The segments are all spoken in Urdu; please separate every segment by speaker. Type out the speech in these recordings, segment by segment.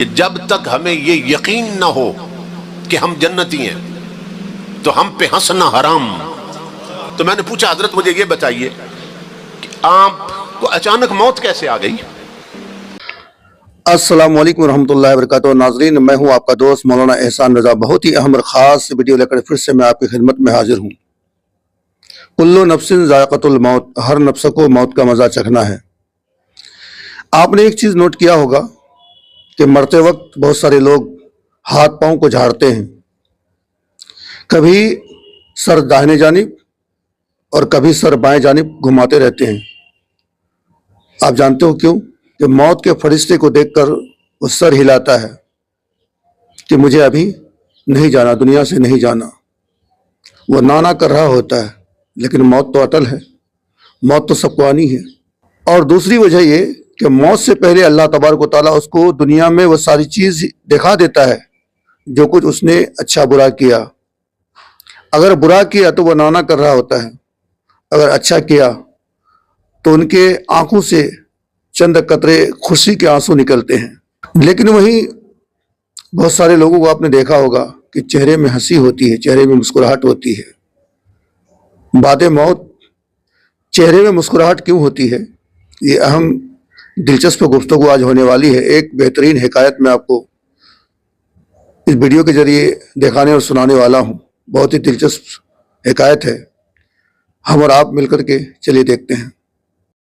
Speaker 1: کہ جب تک ہمیں یہ یقین نہ ہو کہ ہم جنتی ہیں تو ہم پہ ہنسنا حرام۔ تو میں نے پوچھا حضرت مجھے یہ بتائیے کہ آپ کو اچانک موت کیسے آ گئی؟
Speaker 2: السلام علیکم ورحمۃ اللہ وبرکاتہ۔ ناظرین، میں ہوں آپ کا دوست مولانا احسان رضا۔ بہت ہی اہم اور خاص ویڈیو لے کر پھر سے میں آپ کی خدمت میں حاضر ہوں۔ کل نفس ذائقۃ الموت، ہر نفس کو موت کا مزہ چکھنا ہے۔ آپ نے ایک چیز نوٹ کیا ہوگا کہ مرتے وقت بہت سارے لوگ ہاتھ پاؤں کو جھاڑتے ہیں، کبھی سر داہنے جانب اور کبھی سر بائیں جانب گھماتے رہتے ہیں۔ آپ جانتے ہو کیوں؟ کہ موت کے فرشتے کو دیکھ کر وہ سر ہلاتا ہے کہ مجھے ابھی نہیں جانا، دنیا سے نہیں جانا۔ وہ نانا کر رہا ہوتا ہے لیکن موت تو اٹل ہے، موت تو سب کو آنی ہے۔ اور دوسری وجہ یہ کہ موت سے پہلے اللہ تبارک و تعالیٰ اس کو دنیا میں وہ ساری چیز دکھا دیتا ہے جو کچھ اس نے اچھا برا کیا۔ اگر برا کیا تو وہ نانا کر رہا ہوتا ہے، اگر اچھا کیا تو ان کے آنکھوں سے چند قطرے خوشی کے آنسو نکلتے ہیں۔ لیکن وہیں بہت سارے لوگوں کو آپ نے دیکھا ہوگا کہ چہرے میں ہنسی ہوتی ہے، چہرے میں مسکراہٹ ہوتی ہے۔ بعد موت چہرے میں مسکراہٹ کیوں ہوتی ہے؟ یہ اہم دلچسپ گفتگو آج ہونے والی ہے۔ ایک بہترین حکایت میں آپ کو اس ویڈیو کے ذریعے دکھانے اور سنانے والا ہوں۔ بہت ہی دلچسپ حکایت ہے، ہم اور آپ مل کر کے چلیے دیکھتے ہیں۔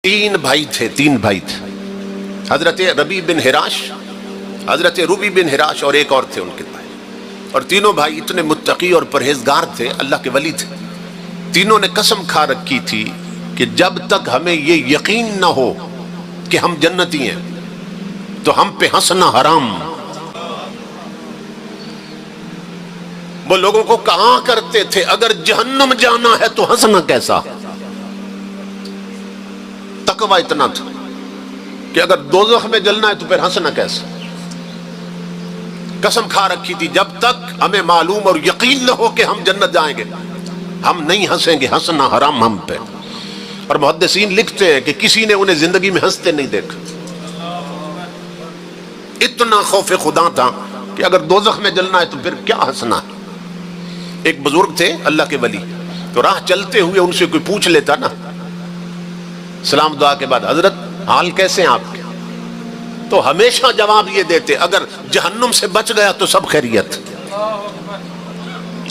Speaker 1: تین بھائی تھے، حضرت ربیع بن حراش، حضرت ربیع بن حراش اور ایک اور تھے ان کے بھائی، اور تینوں بھائی اتنے متقی اور پرہیزگار تھے، اللہ کے ولی تھے۔ تینوں نے قسم کھا رکھی تھی کہ جب تک ہمیں یہ یقین نہ ہو کہ ہم جنتی ہیں تو ہم پہ ہنسنا حرام۔ وہ لوگوں کو کہا کرتے تھے اگر جہنم جانا ہے تو ہنسنا کیسا؟ تقوی اتنا تھا کہ اگر دوزخ میں جلنا ہے تو پھر ہنسنا کیسا؟ قسم کھا رکھی تھی جب تک ہمیں معلوم اور یقین نہ ہو کہ ہم جنت جائیں گے ہم نہیں ہنسیں گے، ہنسنا حرام ہم پہ۔ اور محدثین لکھتے ہیں کہ کسی نے انہیں زندگی میں ہنستے نہیں دیکھا۔ اتنا خوف خدا تھا کہ اگر دوزخ میں جلنا ہے تو پھر کیا ہنسنا ہے۔ ایک بزرگ تھے اللہ کے ولی، تو راہ چلتے ہوئے ان سے کوئی پوچھ لیتا نا سلام دعا کے بعد، حضرت حال کیسے ہیں آپ کے؟ تو ہمیشہ جواب یہ دیتے اگر جہنم سے بچ گیا تو سب خیریت،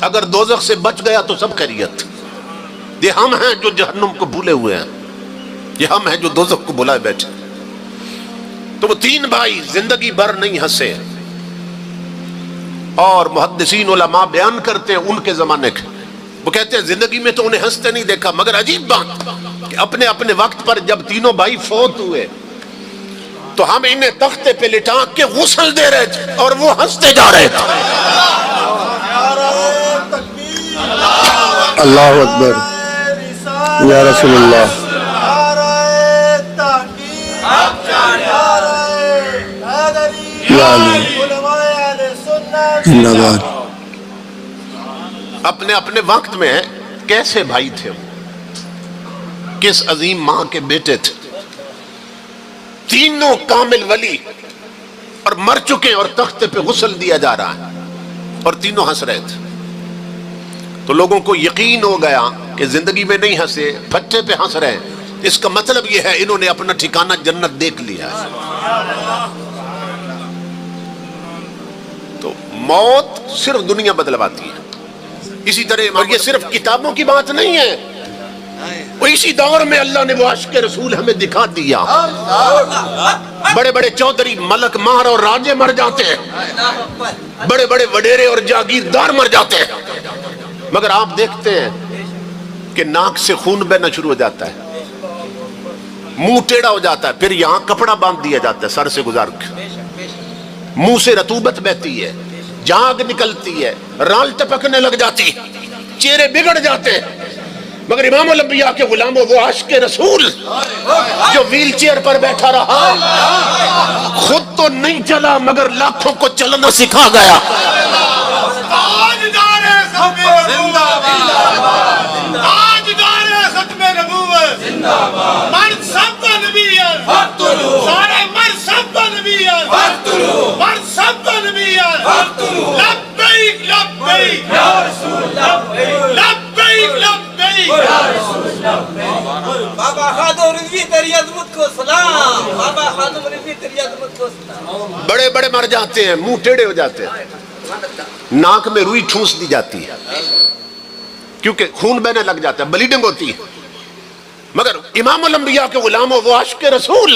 Speaker 1: اگر دوزخ سے بچ گیا تو سب خیریت۔ یہ ہم ہیں جو جہنم کو بھولے ہوئے ہیں، یہ ہم ہیں جو دوزخ کو بھلائے بیٹھے۔ تو وہ تین بھائی زندگی بھر نہیں ہنسے، اور محدثین علماء بیان کرتے ہیں ان کے زمانے کے، وہ کہتے ہیں زندگی میں تو انہیں ہنستے نہیں دیکھا، مگر عجیب بات کہ اپنے اپنے وقت پر جب تینوں بھائی فوت ہوئے تو ہم انہیں تختے پہ لٹا کے غسل دے رہے تھے اور وہ ہنستے جا رہے تھے۔
Speaker 2: اللہ اکبر، یا رسول اللہ۔ یا علی زندہ باد۔
Speaker 1: اپنے اپنے وقت میں کیسے بھائی تھے، کس عظیم ماں کے بیٹے تھے، تینوں کامل ولی، اور مر چکے اور تختے پہ غسل دیا جا رہا ہے اور تینوں ہنس رہے تھے۔ تو لوگوں کو یقین ہو گیا کہ زندگی میں نہیں ہنسے، پھٹے پہ ہنس رہے ہیں، اس کا مطلب یہ ہے انہوں نے اپنا ٹھکانہ جنت دیکھ لیا ہے۔ تو موت صرف دنیا بدلواتی ہے۔ اسی طرح، اور یہ صرف کتابوں کی بات نہیں ہے، وہ اسی دور میں اللہ نے وہ عشق رسول ہمیں دکھا دیا۔ بڑے بڑے چودھری، ملک مہر اور راجے مر جاتے ہیں، بڑے بڑے وڈیرے اور جاگیردار مر جاتے ہیں، مگر آپ دیکھتے ہیں کہ ناک سے خون بہنا شروع ہو جاتا ہے، منہ ٹیڑھا ہو جاتا ہے، پھر یہاں کپڑا باندھ دیا جاتا ہے سر سے گزار کے، منہ سے رطوبت بہتی ہے، جاگ نکلتی ہے، رال ٹپکنے لگ جاتی، چہرے بگڑ جاتے ہیں، مگر امام الانبیاء کے غلاموں، وہ عاشق رسول جو ویل چیئر پر بیٹھا رہا، خود تو نہیں چلا مگر لاکھوں کو چلنا سکھا گیا۔
Speaker 3: مرد سب کا نبی ہے، سارے مرد سب کا نبی ہے، مرد سب
Speaker 1: بڑے بڑے مر جاتے ہیں، منہ ٹیڑھے ہو جاتے ہیں، ناک میں روئی ٹھونس دی جاتی ہے کیونکہ خون بہنے لگ جاتا ہے، بلیڈنگ ہوتی ہے۔ مگر امام الانبیاء کے غلام وہ عاشق رسول،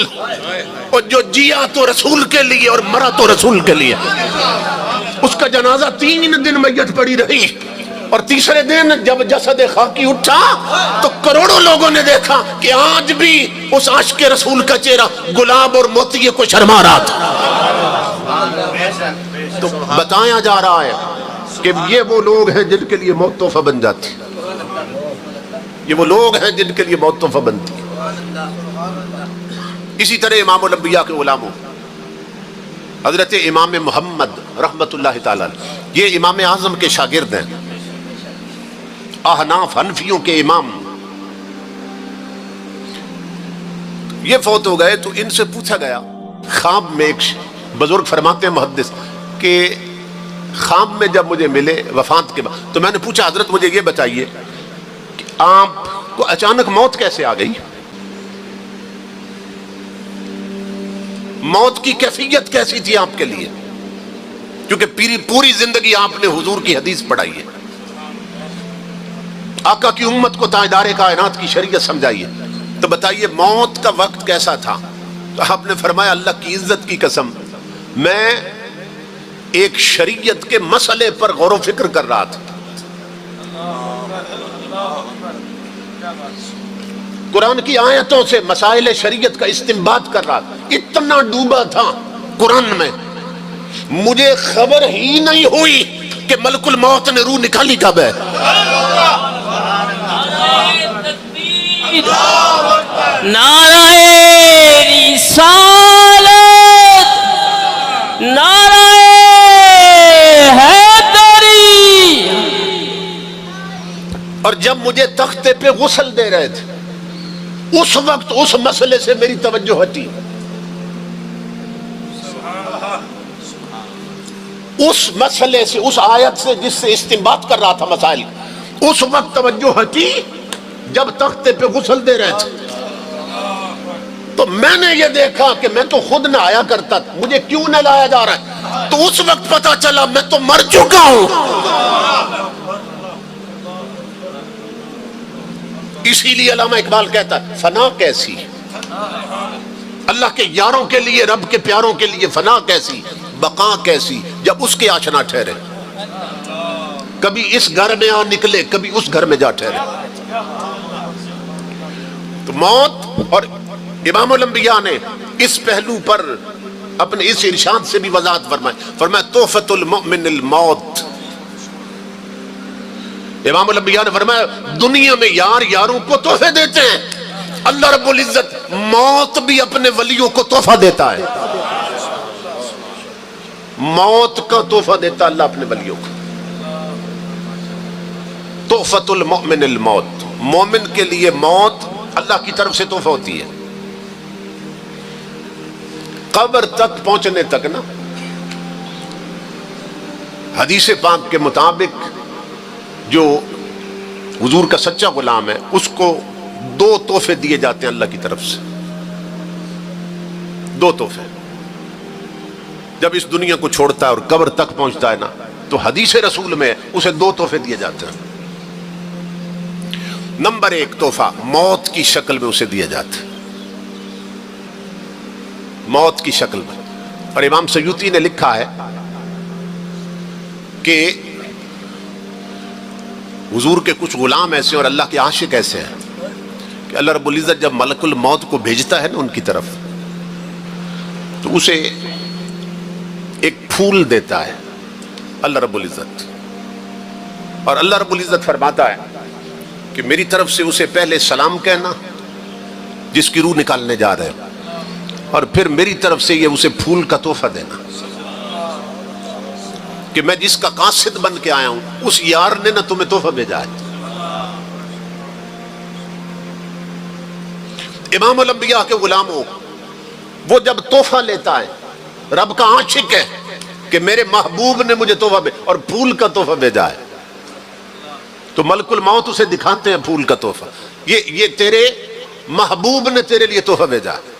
Speaker 1: اور جو جیا تو رسول کے لیے اور مرا تو رسول کے لیے، اس کا جنازہ 3 دن میت پڑی رہی، اور تیسرے دن جب جسد خاکی اٹھا تو کروڑوں لوگوں نے دیکھا کہ آج بھی اس عاشق رسول کا چہرہ گلاب اور موتیے کو شرما رہا تھا۔ تو بتایا جا رہا ہے کہ یہ وہ لوگ ہیں جن کے لیے موت تحفہ بن جاتی ہے، یہ وہ لوگ ہیں جن کے لیے موت تحفہ بنتی ہے۔ اسی طرح امام الانبیاء کے غلاموں حضرت امام محمد رحمت اللہ تعالی، یہ امام اعظم کے شاگرد ہیں، احناف حنفیوں کے امام، یہ فوت ہو گئے۔ تو ان سے پوچھا گیا خواب میں، ایک بزرگ فرماتے ہیں محدث کہ خواب میں جب مجھے ملے وفات کے بعد، تو میں نے پوچھا حضرت مجھے یہ بتائیے کہ آپ کو اچانک موت کیسے آ گئی، موت کی کیفیت کیسی تھی آپ کے لیے، کیونکہ پوری زندگی آپ نے حضور کی حدیث پڑھائی ہے، آقا کی امت کو تاجدار کائنات کی شریعت سمجھائیے، تو بتائیے موت کا وقت کیسا تھا؟ تو آپ نے فرمایا اللہ کی عزت کی قسم، میں ایک شریعت کے مسئلے پر غور و فکر کر رہا تھا، قرآن کی آیتوں سے مسائل شریعت کا استنباط کر رہا تھا، اتنا ڈوبا تھا قرآن میں، مجھے خبر ہی نہیں ہوئی کہ ملک الموت نے روح نکالی کب ہے۔
Speaker 3: نعرہ رسالت، نعرہ حیدری۔
Speaker 1: اور جب مجھے تختے پہ غسل دے رہے تھے اس وقت اس مسئلے سے میری توجہ ہٹی، اس مسئلے سے، اس آیت سے جس سے استنباط کر رہا تھا مسائل، اس وقت توجہ ہٹی جب تختے پہ غسل دے رہے تھے۔ تو میں نے یہ دیکھا کہ میں تو خود نہ آیا کرتا تھا، مجھے کیوں نہ لایا جا رہا ہے؟ تو اس وقت پتا چلا میں تو مر چکا ہوں۔ اسی لیے علامہ اقبال کہتا ہے فنا کیسی، اللہ کے یاروں کے لیے، رب کے پیاروں کے لیے فنا کیسی، بقا کیسی جب اس کے آشنا ٹھہرے، کبھی اس گھر میں آ نکلے کبھی اس گھر میں جا ٹھہرے۔ تو موت، اور امام الانبیاء نے اس پہلو پر اپنے اس ارشاد سے بھی وضاحت فرمایا تحفۃ المؤمن الموت۔ امام الانبیاء نے فرمایا دنیا میں یار یاروں کو تحفے دیتے ہیں، اللہ رب العزت موت بھی اپنے ولیوں کو تحفہ دیتا ہے، موت کا تحفہ دیتا اللہ اپنے ولیوں کو۔ تحفۃ المؤمن الموت، مومن کے لیے موت اللہ کی طرف سے تحفہ ہوتی ہے۔ قبر تک پہنچنے تک نا، حدیث پاک کے مطابق جو حضور کا سچا غلام ہے اس کو 2 تحفے دیے جاتے ہیں اللہ کی طرف سے، 2 تحفے۔ جب اس دنیا کو چھوڑتا ہے اور قبر تک پہنچتا ہے نا، تو حدیث رسول میں اسے 2 تحفے دیے جاتے ہیں۔ نمبر 1 تحفہ موت کی شکل میں اسے دیا جاتا ہے، موت کی شکل میں۔ اور امام سیوطی نے لکھا ہے کہ حضور کے کچھ غلام ایسے اور اللہ کے عاشق ایسے ہیں کہ اللہ رب العزت جب ملک الموت کو بھیجتا ہے نا ان کی طرف، تو اسے ایک پھول دیتا ہے اللہ رب العزت، اور اللہ رب العزت فرماتا ہے کہ میری طرف سے اسے پہلے سلام کہنا جس کی روح نکالنے جا رہے ہیں، اور پھر میری طرف سے یہ اسے پھول کا تحفہ دینا کہ میں جس کا قاصد بن کے آیا ہوں اس یار نے نہ تمہیں تحفہ بھیجا ہے۔ امام الانبیاء کے غلاموں، وہ جب تحفہ لیتا ہے، رب کا عاشق ہے کہ میرے محبوب نے مجھے تحفہ بھیجا اور پھول کا تحفہ بھیجا ہے، تو ملک الموت اسے دکھاتے ہیں پھول کا تحفہ، یہ تیرے محبوب نے تیرے لیے تحفہ بھیجا ہے۔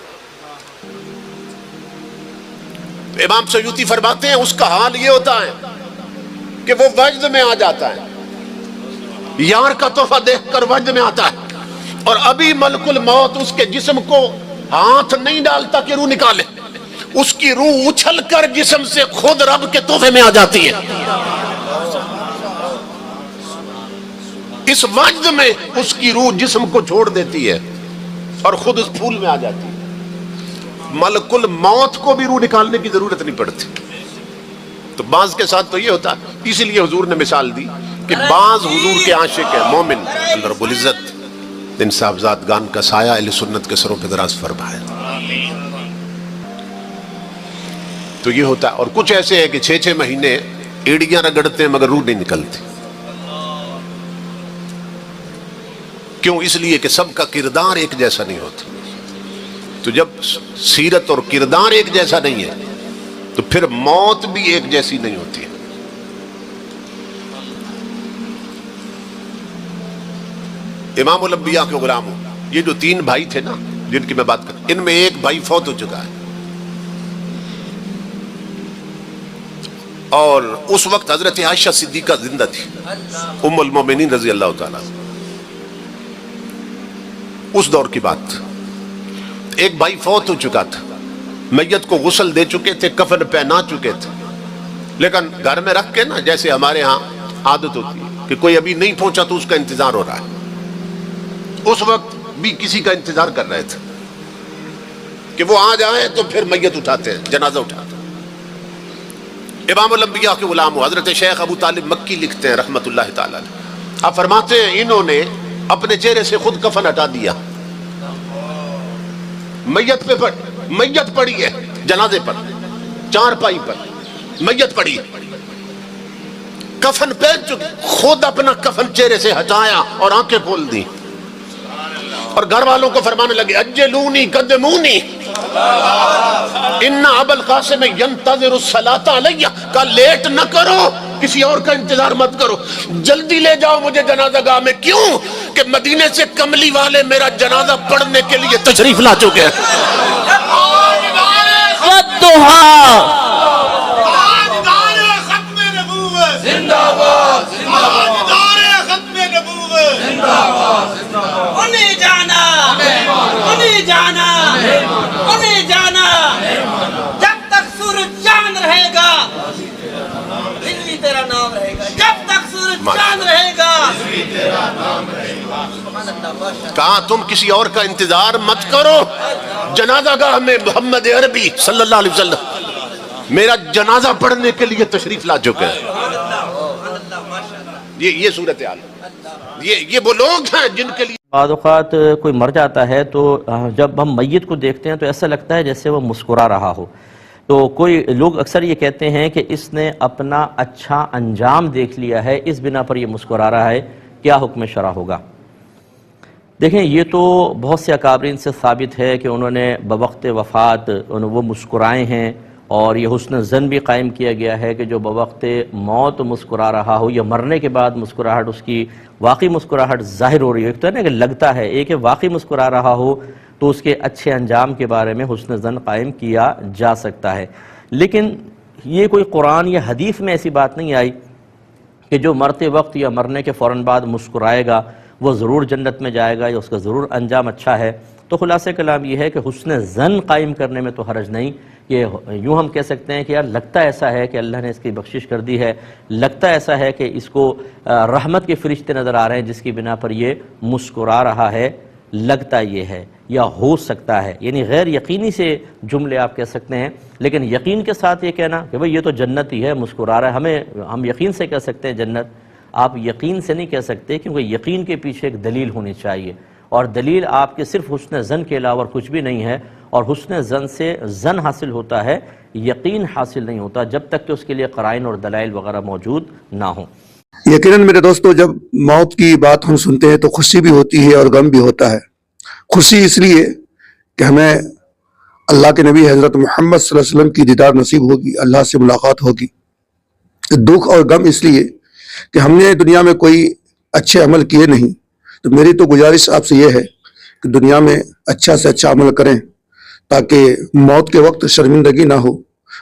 Speaker 1: امام سیوطی فرماتے ہیں اس کا حال یہ ہوتا ہے کہ وہ وجد میں آ جاتا ہے، یار کا تحفہ دیکھ کر وجد میں آتا ہے، اور ابھی ملک الموت اس کے جسم کو ہاتھ نہیں ڈالتا کہ روح نکالے، اس کی روح اچھل کر جسم سے خود رب کے تحفے میں آ جاتی ہے۔ اس وجد میں اس کی روح جسم کو چھوڑ دیتی ہے اور خود اس پھول میں آ جاتی ہے۔ ملک الموت کو بھی روح نکالنے کی ضرورت نہیں پڑتی۔ تو بعض کے ساتھ تو یہ ہوتا ہے، اسی لیے حضور نے مثال دی کہ بعض حضور کے عاشق ہے مومن، اللہ رب العزت ان صاحبزاد گان کا سایہ اہل سنت کے سروں پہ دراز فرمائے۔ تو یہ ہوتا ہے، اور کچھ ایسے ہے کہ 6 مہینے ایڑیاں رگڑتے ہیں مگر روح نہیں نکلتی۔ کیوں؟ اس لیے کہ سب کا کردار ایک جیسا نہیں ہوتا۔ تو جب سیرت اور کردار ایک جیسا نہیں ہے تو پھر موت بھی ایک جیسی نہیں ہوتی ہے۔ امام الانبیاء کے غلام ہوں، یہ جو 3 بھائی تھے نا جن کی میں بات کرتا، ان میں ایک بھائی فوت ہو چکا ہے، اور اس وقت حضرت عائشہ صدیقہ زندہ تھی، ام المومنین رضی اللہ تعالیٰ۔ اس دور کی بات، ایک بھائی فوت ہو چکا تھا، میت کو غسل دے چکے تھے، کفن پہنا چکے تھے، لیکن گھر میں رکھ کے نا جیسے ہمارے ہاں عادت ہوتی ہے کہ کوئی ابھی نہیں پہنچا تو اس کا انتظار ہو رہا ہے، اس وقت بھی کسی کا انتظار کر رہے تھے کہ وہ آ جائیں تو پھر میت اٹھاتے ہیں، جنازہ اٹھاتے ہیں۔ امام الانبیاء کے غلام ہو حضرت شیخ ابو طالب مکی لکھتے ہیں رحمت اللہ تعالی علیہ، آپ فرماتے ہیں انہوں نے اپنے چہرے سے خود کفن ہٹا دیا، میت پڑی ہے جنازے پر، چارپائی پر میت پڑی ہے، کفن پہن چکے، خود اپنا کفن چہرے سے ہٹایا اور آنکھیں کھول دی، اور گھر والوں کو فرمانے لگے اجلونی قدمونی ان ابا القاسم ينتظر الصلاۃ علیہ، کا لیٹ نہ کرو، کسی اور کا انتظار مت کرو، جلدی لے جاؤ مجھے جنازہ گاہ میں۔ کیوں؟ کہ مدینے سے کملی والے میرا جنازہ پڑھنے کے لیے تشریف لا چکے ہیں۔
Speaker 3: انہیں جانا جب تک سورج چاند رہے گا دلی تیرا نام رہے گا، جب تک سورج چاند رہے گا۔
Speaker 1: کہا تم کسی اور کا انتظار مت کرو، جنازہ گاہ میں محمد عربی صلی اللہ علیہ وسلم میرا جنازہ پڑھنے کے لیے تشریف لا چکے ہیں۔ یہ صورتحال، یہ وہ لوگ ہیں جن کے لیے
Speaker 4: بعض اوقات کوئی مر جاتا ہے تو جب ہم میت کو دیکھتے ہیں تو ایسا لگتا ہے جیسے وہ مسکرا رہا ہو، تو کوئی لوگ اکثر یہ کہتے ہیں کہ اس نے اپنا اچھا انجام دیکھ لیا ہے، اس بنا پر یہ مسکرا رہا ہے، کیا حکم شرع ہوگا؟ دیکھیں، یہ تو بہت سے اکابرین سے ثابت ہے کہ انہوں نے بوقت وفات وہ مسکرائے ہیں، اور یہ حسن ظن بھی قائم کیا گیا ہے کہ جو بوقت موت مسکرا رہا ہو یا مرنے کے بعد مسکراہٹ اس کی واقعی مسکراہٹ ظاہر ہو رہی ہے، ایک تو ہے نا کہ لگتا ہے، ایک ہے واقعی مسکرا رہا ہو تو اس کے اچھے انجام کے بارے میں حسن ظن قائم کیا جا سکتا ہے۔ لیکن یہ کوئی قرآن یا حدیث میں ایسی بات نہیں آئی کہ جو مرتے وقت یا مرنے کے فوراً بعد مسکرائے گا وہ ضرور جنت میں جائے گا یا اس کا ضرور انجام اچھا ہے۔ تو خلاصہ کلام یہ ہے کہ حسن ظن قائم کرنے میں تو حرج نہیں، کہ یوں ہم کہہ سکتے ہیں کہ یار لگتا ایسا ہے کہ اللہ نے اس کی بخشش کر دی ہے، لگتا ایسا ہے کہ اس کو رحمت کے فرشتے نظر آ رہے ہیں جس کی بنا پر یہ مسکرا رہا ہے، لگتا یہ ہے یا ہو سکتا ہے، یعنی غیر یقینی سے جملے آپ کہہ سکتے ہیں، لیکن یقین کے ساتھ یہ کہنا کہ بھئی یہ تو جنت ہی ہے، مسکرا رہا ہے، ہم یقین سے کہہ سکتے ہیں جنت، آپ یقین سے نہیں کہہ سکتے، کیونکہ یقین کے پیچھے ایک دلیل ہونی چاہیے، اور دلیل آپ کے صرف حسن ظن کے علاوہ کچھ بھی نہیں ہے، اور حسن ظن سے ظن حاصل ہوتا ہے، یقین حاصل نہیں ہوتا جب تک کہ اس کے لیے قرائن اور دلائل وغیرہ موجود نہ ہوں۔
Speaker 2: یقیناً میرے دوستو، جب موت کی بات ہم سنتے ہیں تو خوشی بھی ہوتی ہے اور غم بھی ہوتا ہے۔ خوشی اس لیے کہ ہمیں اللہ کے نبی حضرت محمد صلی اللہ علیہ وسلم کی دیدار نصیب ہوگی، اللہ سے ملاقات ہوگی۔ دکھ اور غم اس لیے کہ ہم نے دنیا میں کوئی اچھے عمل کیے نہیں، تو میری تو گزارش آپ سے یہ ہے کہ دنیا میں اچھا سے اچھا عمل کریں تاکہ موت کے وقت شرمندگی نہ ہو،